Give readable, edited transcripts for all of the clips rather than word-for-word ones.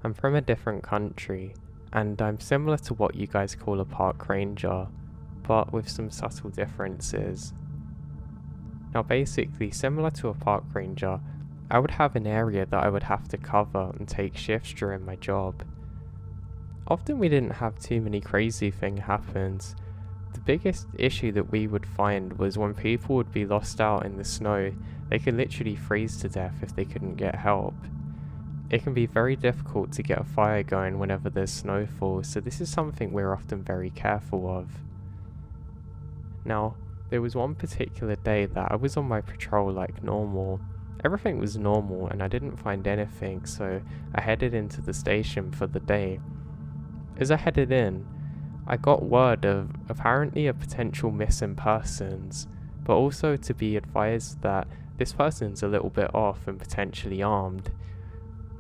I'm from a different country, and I'm similar to what you guys call a park ranger, but with some subtle differences. Now basically, similar to a park ranger, I would have an area that I would have to cover and take shifts during my job. Often we didn't have too many crazy things happen. The biggest issue that we would find was when people would be lost out in the snow, they could literally freeze to death if they couldn't get help. It can be very difficult to get a fire going whenever there's snowfall, so this is something we're often very careful of. Now, there was one particular day that I was on my patrol like normal. Everything was normal and I didn't find anything, so I headed into the station for the day. As I headed in, I got word of apparently a potential missing persons, but also to be advised that this person's a little bit off and potentially armed.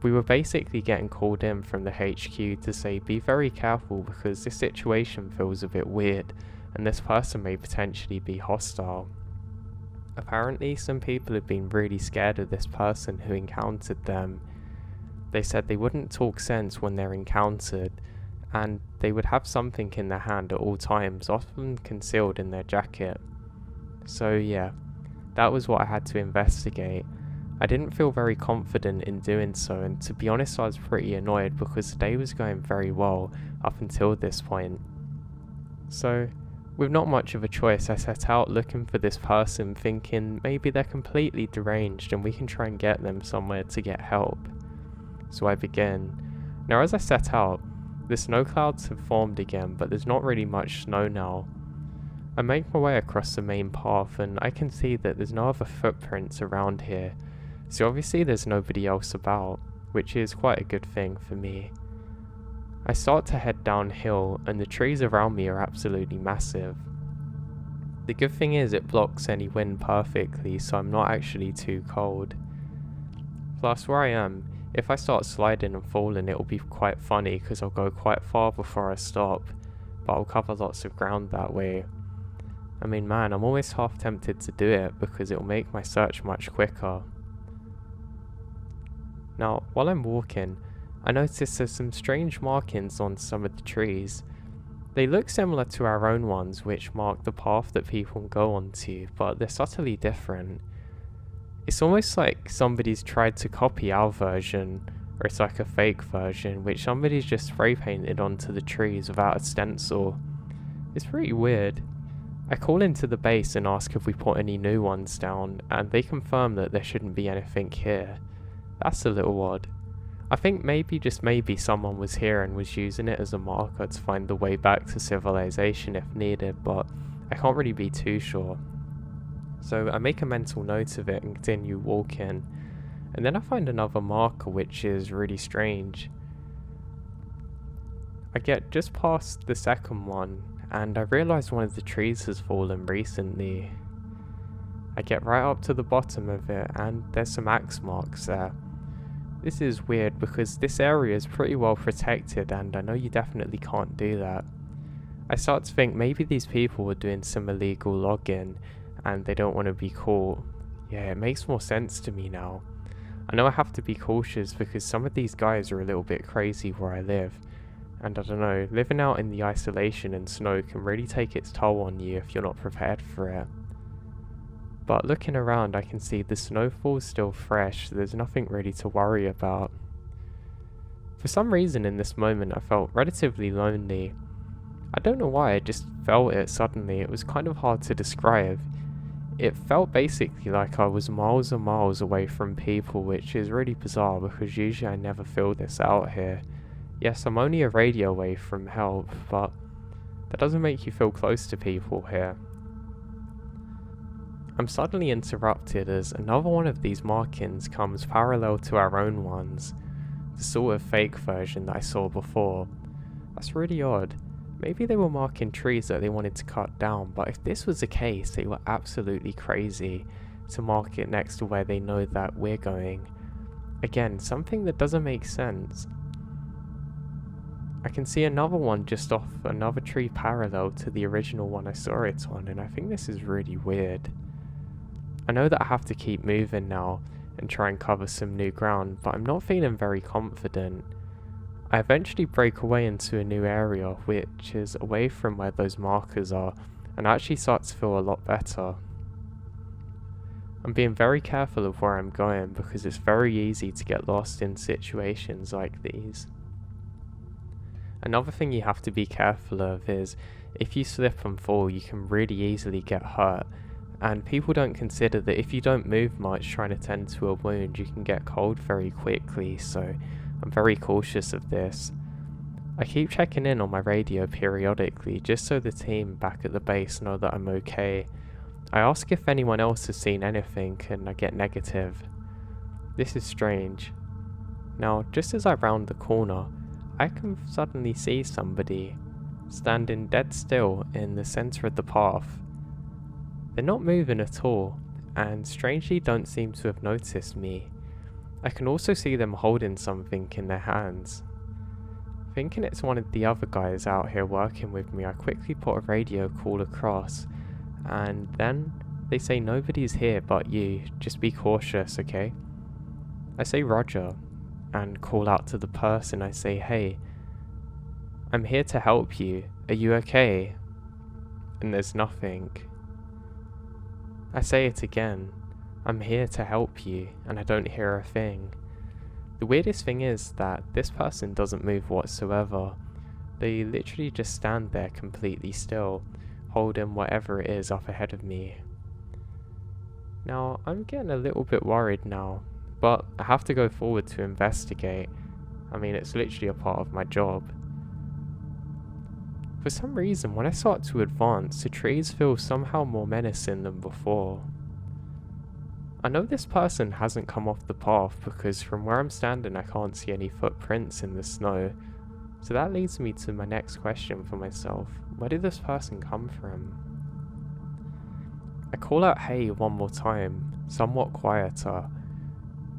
We were basically getting called in from the HQ to say be very careful because this situation feels a bit weird and this person may potentially be hostile. Apparently some people had been really scared of this person who encountered them. They said they wouldn't talk sense when they're encountered, and they would have something in their hand at all times, often concealed in their jacket. So yeah, that was what I had to investigate. I didn't feel very confident in doing so, and to be honest I was pretty annoyed because the day was going very well up until this point. So, with not much of a choice, I set out looking for this person, thinking maybe they're completely deranged and we can try and get them somewhere to get help. So I begin. Now as I set out, the snow clouds have formed again, but there's not really much snow now. I make my way across the main path and I can see that there's no other footprints around here, so obviously there's nobody else about, which is quite a good thing for me. I start to head downhill and the trees around me are absolutely massive. The good thing is it blocks any wind perfectly, so I'm not actually too cold. Plus where I am, if I start sliding and falling it'll be quite funny because I'll go quite far before I stop, but I'll cover lots of ground that way. I mean man, I'm almost half tempted to do it because it'll make my search much quicker. Now, while I'm walking, I notice there's some strange markings on some of the trees. They look similar to our own ones which mark the path that people go onto, but they're subtly different. It's almost like somebody's tried to copy our version, or it's like a fake version which somebody's just spray painted onto the trees without a stencil. It's pretty weird. I call into the base and ask if we put any new ones down, and they confirm that there shouldn't be anything here. That's a little odd. I think just maybe someone was here and was using it as a marker to find the way back to civilization if needed, but I can't really be too sure. So I make a mental note of it and continue walking, and then I find another marker which is really strange. I get just past the second one, and I realise one of the trees has fallen recently. I get right up to the bottom of it, and there's some axe marks there. This is weird because this area is pretty well protected and I know you definitely can't do that. I start to think maybe these people were doing some illegal logging and they don't want to be caught. Yeah, it makes more sense to me now. I know I have to be cautious because some of these guys are a little bit crazy where I live. And I don't know, living out in the isolation and snow can really take its toll on you if you're not prepared for it. But looking around I can see the snowfall's still fresh, so there's nothing really to worry about. For some reason in this moment I felt relatively lonely. I don't know why, I just felt it suddenly. It was kind of hard to describe. It felt basically like I was miles and miles away from people, which is really bizarre because usually I never feel this out here. Yes, I'm only a radio away from help, but that doesn't make you feel close to people here. I'm suddenly interrupted as another one of these markings comes parallel to our own ones, the sort of fake version that I saw before. That's really odd. Maybe they were marking trees that they wanted to cut down, but if this was the case, they were absolutely crazy to mark it next to where they know that we're going. Again, something that doesn't make sense. I can see another one just off another tree parallel to the original one I saw it on, and I think this is really weird. I know that I have to keep moving now and try and cover some new ground, but I'm not feeling very confident. I eventually break away into a new area, which is away from where those markers are, and actually start to feel a lot better. I'm being very careful of where I'm going because it's very easy to get lost in situations like these. Another thing you have to be careful of is if you slip and fall, you can really easily get hurt, and people don't consider that if you don't move much trying to tend to a wound, you can get cold very quickly, so I'm very cautious of this. I keep checking in on my radio periodically just so the team back at the base know that I'm okay. I ask if anyone else has seen anything and I get negative. This is strange. Now, just as I round the corner, I can suddenly see somebody standing dead still in the centre of the path. They're not moving at all, and strangely don't seem to have noticed me. I can also see them holding something in their hands. Thinking it's one of the other guys out here working with me, I quickly put a radio call across, and then they say nobody's here but you, just be cautious, okay? I say Roger, and call out to the person. I say, hey, I'm here to help you, are you okay? And there's nothing. I say it again, I'm here to help you, and I don't hear a thing. The weirdest thing is that this person doesn't move whatsoever. They literally just stand there completely still, holding whatever it is up ahead of me. Now, I'm getting a little bit worried now, but I have to go forward to investigate. I mean, it's literally a part of my job. For some reason, when I start to advance, the trees feel somehow more menacing than before. I know this person hasn't come off the path because from where I'm standing I can't see any footprints in the snow, so that leads me to my next question for myself. Where did this person come from? I call out hey one more time, somewhat quieter.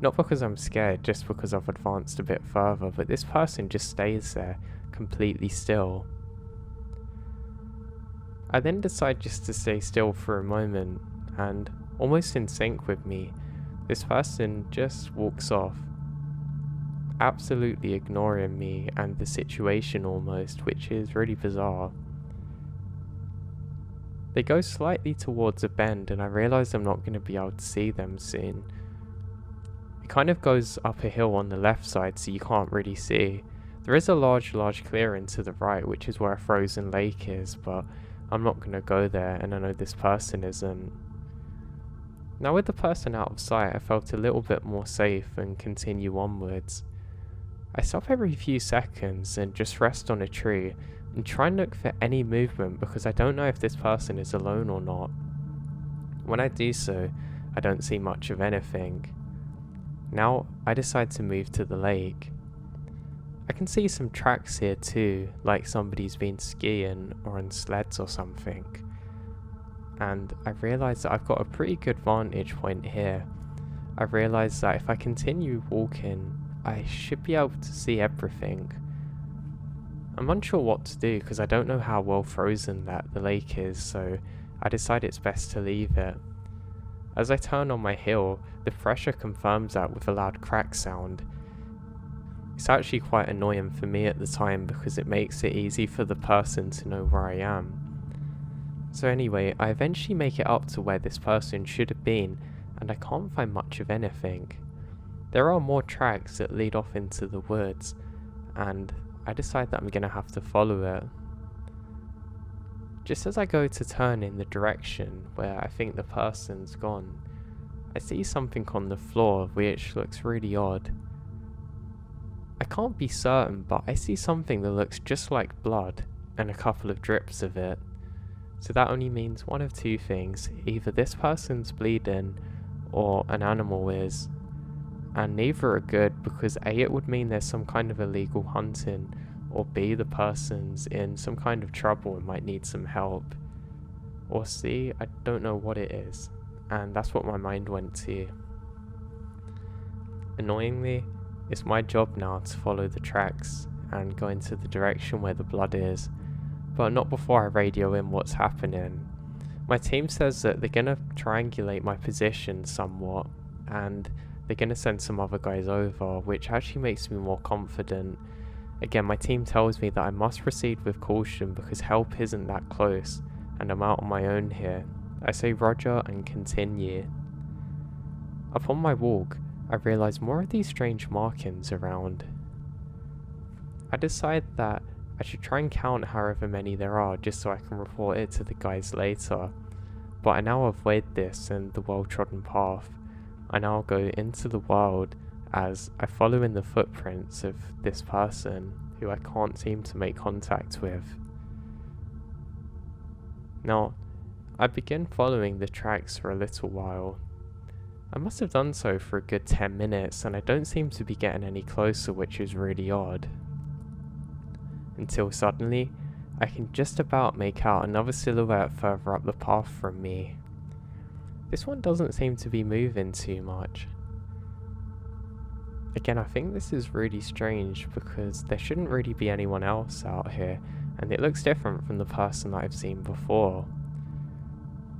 Not because I'm scared, just because I've advanced a bit further, but this person just stays there, completely still. I then decide just to stay still for a moment, and almost in sync with me, this person just walks off, absolutely ignoring me and the situation almost, which is really bizarre. They go slightly towards a bend and I realise I'm not going to be able to see them soon. It kind of goes up a hill on the left side so you can't really see. There is a large clearing to the right, which is where a frozen lake is, but I'm not going to go there and I know this person isn't. Now with the person out of sight, I felt a little bit more safe and continue onwards. I stop every few seconds and just rest on a tree and try and look for any movement because I don't know if this person is alone or not. When I do so, I don't see much of anything. Now I decide to move to the lake. I can see some tracks here too, like somebody's been skiing or on sleds or something. And I realise that I've got a pretty good vantage point here. I realise that if I continue walking, I should be able to see everything. I'm unsure what to do because I don't know how well frozen that the lake is, so I decide it's best to leave it. As I turn on my hill, the pressure confirms that with a loud crack sound. It's actually quite annoying for me at the time because it makes it easy for the person to know where I am. So anyway, I eventually make it up to where this person should have been, and I can't find much of anything. There are more tracks that lead off into the woods, and I decide that I'm going to have to follow it. Just as I go to turn in the direction where I think the person's gone, I see something on the floor which looks really odd. I can't be certain, but I see something that looks just like blood, and a couple of drips of it. So that only means one of two things, either this person's bleeding or an animal is, and neither are good because A, it would mean there's some kind of illegal hunting, or B, the person's in some kind of trouble and might need some help, or C, I don't know what it is, and that's what my mind went to. Annoyingly, it's my job now to follow the tracks and go into the direction where the blood is, but not before I radio in what's happening. My team says that they're gonna triangulate my position somewhat, and they're gonna send some other guys over, which actually makes me more confident. Again, my team tells me that I must proceed with caution because help isn't that close, and I'm out on my own here. I say roger and continue. Upon my walk, I realise more of these strange markings around. I decide that I should try and count however many there are just so I can report it to the guys later, but I now avoid this and the well-trodden path. I now go into the world as I follow in the footprints of this person who I can't seem to make contact with. Now, I begin following the tracks for a little while. I must have done so for a good 10 minutes and I don't seem to be getting any closer, which is really odd. Until suddenly, I can just about make out another silhouette further up the path from me. This one doesn't seem to be moving too much. Again, I think this is really strange because there shouldn't really be anyone else out here, and it looks different from the person that I've seen before.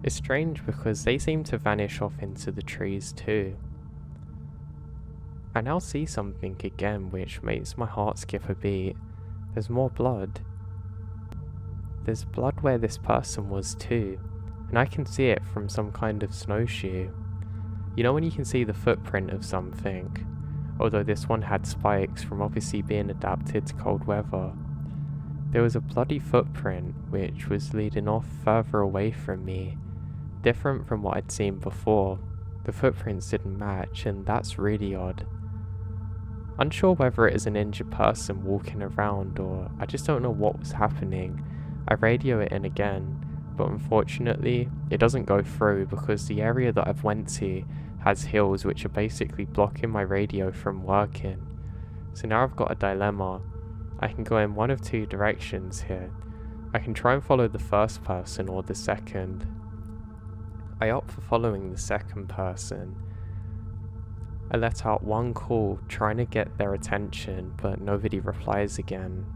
It's strange because they seem to vanish off into the trees too. I now see something again which makes my heart skip a beat. There's more blood. There's blood where this person was too, and I can see it from some kind of snowshoe. You know when you can see the footprint of something? Although this one had spikes from obviously being adapted to cold weather. There was a bloody footprint which was leading off further away from me, different from what I'd seen before. The footprints didn't match, and that's really odd. Unsure whether it is an injured person walking around or I just don't know what was happening, I radio it in again, but unfortunately it doesn't go through because the area that I've went to has hills which are basically blocking my radio from working. So now I've got a dilemma. I can go in one of two directions here. I can try and follow the first person or the second. I opt for following the second person. I let out one call trying to get their attention, but nobody replies again.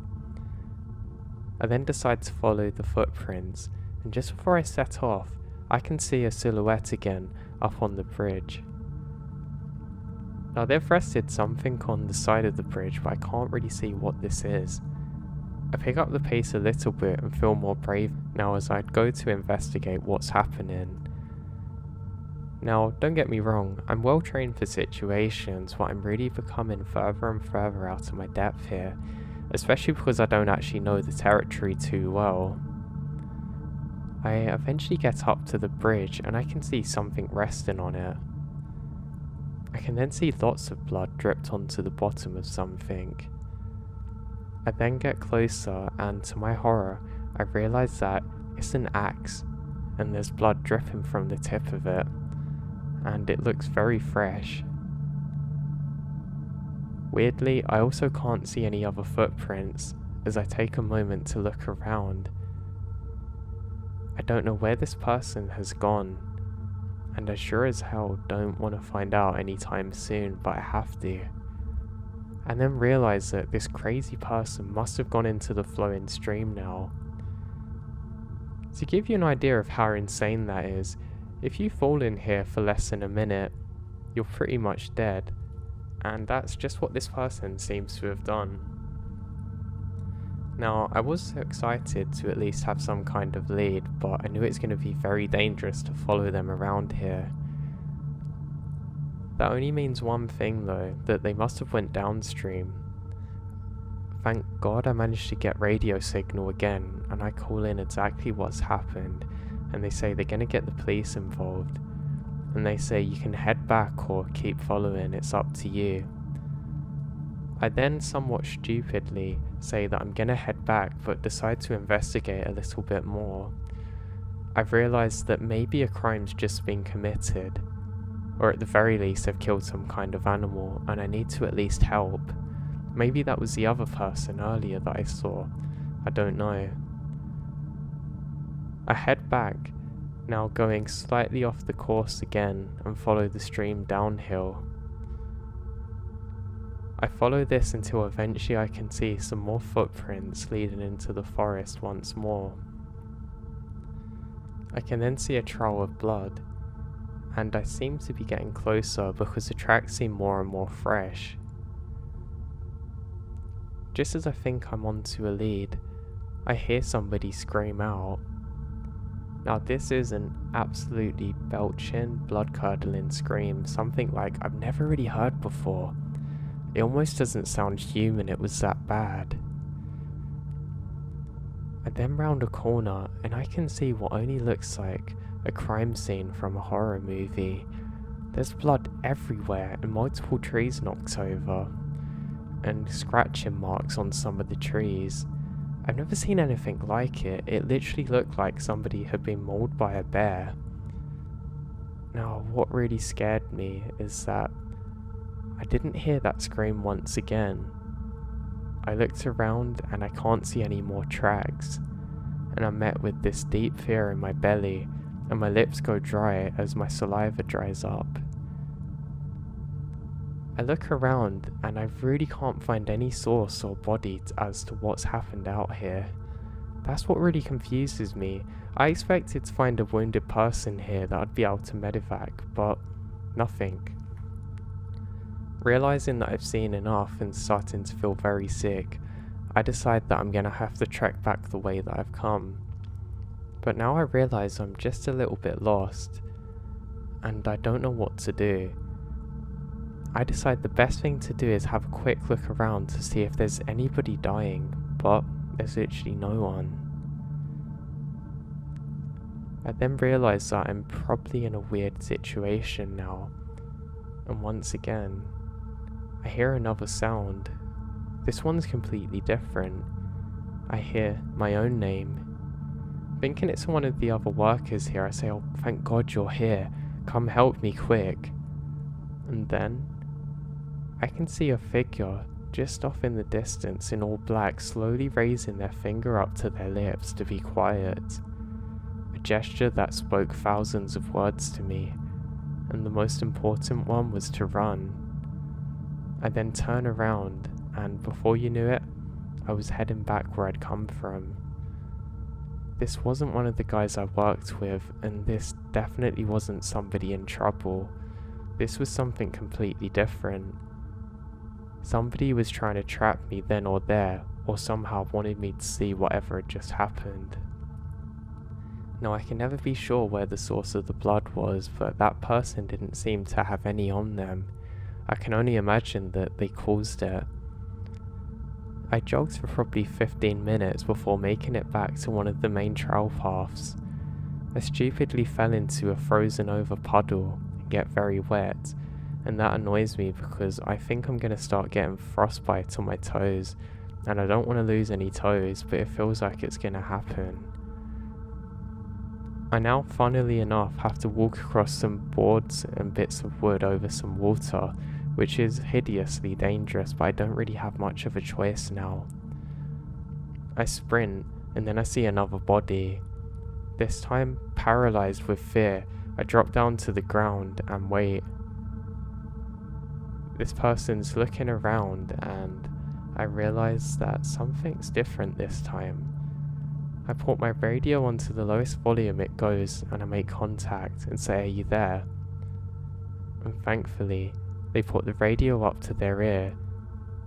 I then decide to follow the footprints, and just before I set off, I can see a silhouette again up on the bridge. Now they've rested something on the side of the bridge, but I can't really see what this is. I pick up the pace a little bit and feel more brave now as I'd go to investigate what's happening. Now, don't get me wrong, I'm well trained for situations, but I'm really becoming further and further out of my depth here, especially because I don't actually know the territory too well. I eventually get up to the bridge and I can see something resting on it. I can then see lots of blood dripped onto the bottom of something. I then get closer and to my horror, I realise that it's an axe and there's blood dripping from the tip of it, and it looks very fresh. Weirdly, I also can't see any other footprints as I take a moment to look around. I don't know where this person has gone, and I sure as hell don't want to find out anytime soon, but I have to. And then realise that this crazy person must have gone into the flowing stream now. To give you an idea of how insane that is, if you fall in here for less than a minute, you're pretty much dead, and that's just what this person seems to have done. Now, I was excited to at least have some kind of lead, but I knew it's going to be very dangerous to follow them around here. That only means one thing though, that they must have went downstream. Thank God I managed to get radio signal again, and I call in exactly what's happened, and they say they're going to get the police involved, and they say you can head back or keep following, it's up to you. I then somewhat stupidly say that I'm going to head back, but decide to investigate a little bit more. I've realised that maybe a crime's just been committed, or at the very least I've killed some kind of animal and I need to at least help. Maybe that was the other person earlier that I saw, I don't know. I head back, now going slightly off the course again, and follow the stream downhill. I follow this until eventually I can see some more footprints leading into the forest once more. I can then see a trail of blood, and I seem to be getting closer because the tracks seem more and more fresh. just as I think I'm onto a lead, I hear somebody scream out. Now this is an absolutely belching, blood-curdling scream, something like I've never really heard before. It almost doesn't sound human, it was that bad. I then round a corner and I can see what only looks like a crime scene from a horror movie. There's blood everywhere and multiple trees knocked over, and scratching marks on some of the trees. I've never seen anything like it. It literally looked like somebody had been mauled by a bear. Now, what really scared me is that I didn't hear that scream once again. I looked around and I can't see any more tracks, and I'm met with this deep fear in my belly, and my lips go dry as my saliva dries up. I look around and I really can't find any source or body as to what's happened out here. That's what really confuses me. I expected to find a wounded person here that I'd be able to medevac, but nothing. Realising that I've seen enough and starting to feel very sick, I decide that I'm gonna have to trek back the way that I've come. But now I realise I'm just a little bit lost, and I don't know what to do. I decide the best thing to do is have a quick look around to see if there's anybody dying, but there's literally no one. I then realise that I'm probably in a weird situation now, and once again, I hear another sound. This one's completely different. I hear my own name. Thinking it's one of the other workers here, I say, "Oh, thank God you're here. Come help me quick." And then I can see a figure just off in the distance in all black slowly raising their finger up to their lips to be quiet. A gesture that spoke thousands of words to me, and the most important one was to run. I then turn around, and before you knew it, I was heading back where I'd come from. This wasn't one of the guys I worked with, and this definitely wasn't somebody in trouble. This was something completely different. Somebody was trying to trap me then or there, or somehow wanted me to see whatever had just happened. Now I can never be sure where the source of the blood was, but that person didn't seem to have any on them. I can only imagine that they caused it. I jogged for probably 15 minutes before making it back to one of the main trail paths. I stupidly fell into a frozen over puddle and get very wet, and that annoys me because I think I'm going to start getting frostbite on my toes, and I don't want to lose any toes, but it feels like it's going to happen. I now, funnily enough, have to walk across some boards and bits of wood over some water, which is hideously dangerous, but I don't really have much of a choice now. I sprint, and then I see another body. This time, paralysed with fear, I drop down to the ground and wait. This person's looking around, and I realise that something's different this time. I put my radio onto the lowest volume it goes, and I make contact and say, "Are you there?" And thankfully, they put the radio up to their ear.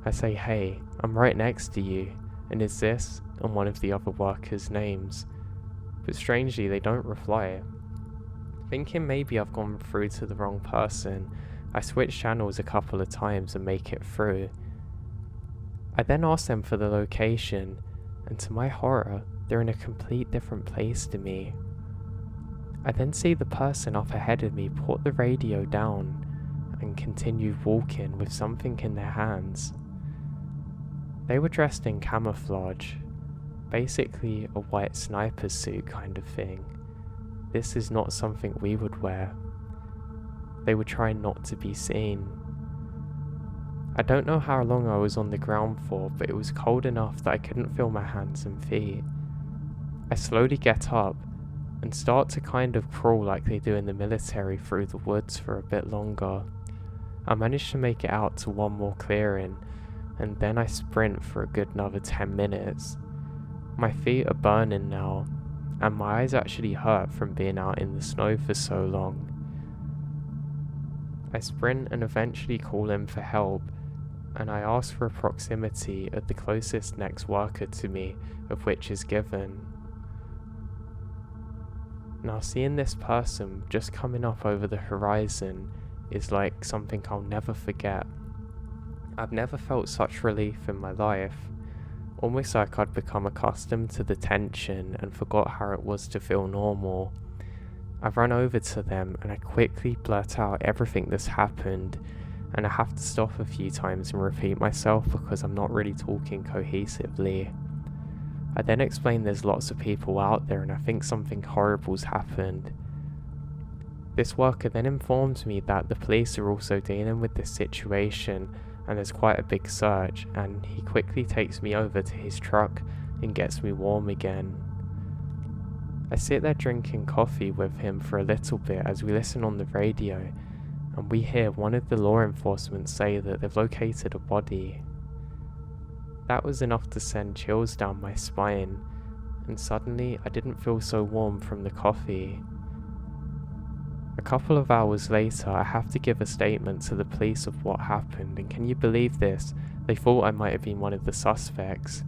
I say, "Hey, I'm right next to you, and is this?" and one of the other workers' names. But strangely, they don't reply. Thinking maybe I've gone through to the wrong person, I switch channels a couple of times and make it through. I then ask them for the location, and to my horror, they're in a complete different place to me. I then see the person up ahead of me put the radio down and continue walking with something in their hands. They were dressed in camouflage, basically a white sniper's suit kind of thing. This is not something we would wear. They were trying not to be seen. I don't know how long I was on the ground for, but it was cold enough that I couldn't feel my hands and feet. I slowly get up and start to kind of crawl like they do in the military through the woods for a bit longer. I managed to make it out to one more clearing, and then I sprint for a good another 10 minutes. My feet are burning now, and my eyes actually hurt from being out in the snow for so long. I sprint and eventually call in for help, and I ask for a proximity of the closest next worker to me, of which is given. Now seeing this person just coming up over the horizon is like something I'll never forget. I've never felt such relief in my life, almost like I'd become accustomed to the tension and forgot how it was to feel normal. I run over to them and I quickly blurt out everything that's happened, and I have to stop a few times and repeat myself because I'm not really talking cohesively. I then explain there's lots of people out there and I think something horrible's happened. This worker then informs me that the police are also dealing with this situation and there's quite a big search, and he quickly takes me over to his truck and gets me warm again. I sit there drinking coffee with him for a little bit as we listen on the radio, and we hear one of the law enforcement say that they've located a body. That was enough to send chills down my spine, and suddenly I didn't feel so warm from the coffee. A couple of hours later, I have to give a statement to the police of what happened, and can you believe this? They thought I might have been one of the suspects.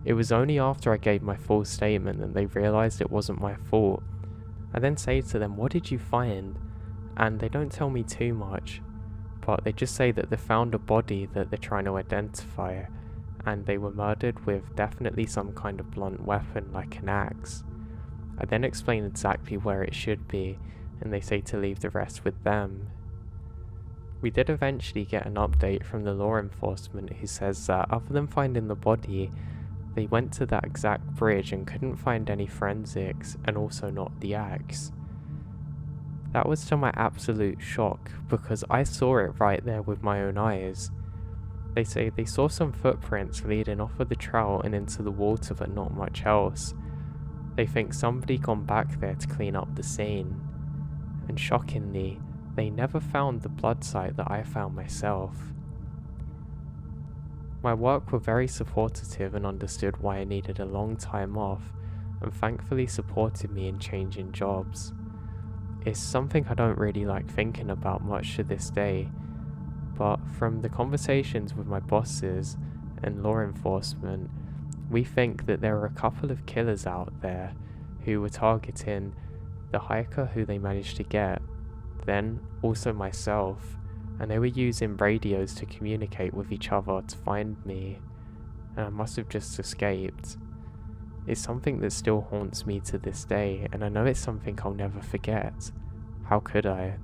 It was only after I gave my full statement that they realised it wasn't my fault. I then say to them, "What did you find?" And they don't tell me too much, but they just say that they found a body that they're trying to identify, and they were murdered with definitely some kind of blunt weapon like an axe. I then explain exactly where it should be, and they say to leave the rest with them. We did eventually get an update from the law enforcement who says that other than finding the body, they went to that exact bridge and couldn't find any forensics, and also not the axe. That was to my absolute shock, because I saw it right there with my own eyes. They say they saw some footprints leading off of the trail and into the water, but not much else. They think somebody gone back there to clean up the scene. And shockingly, they never found the blood site that I found myself. My work were very supportive and understood why I needed a long time off, and thankfully supported me in changing jobs. It's something I don't really like thinking about much to this day, but from the conversations with my bosses and law enforcement, we think that there are a couple of killers out there who were targeting the hiker who they managed to get, then also myself, and they were using radios to communicate with each other to find me, and I must have just escaped. It's something that still haunts me to this day, and I know it's something I'll never forget. How could I?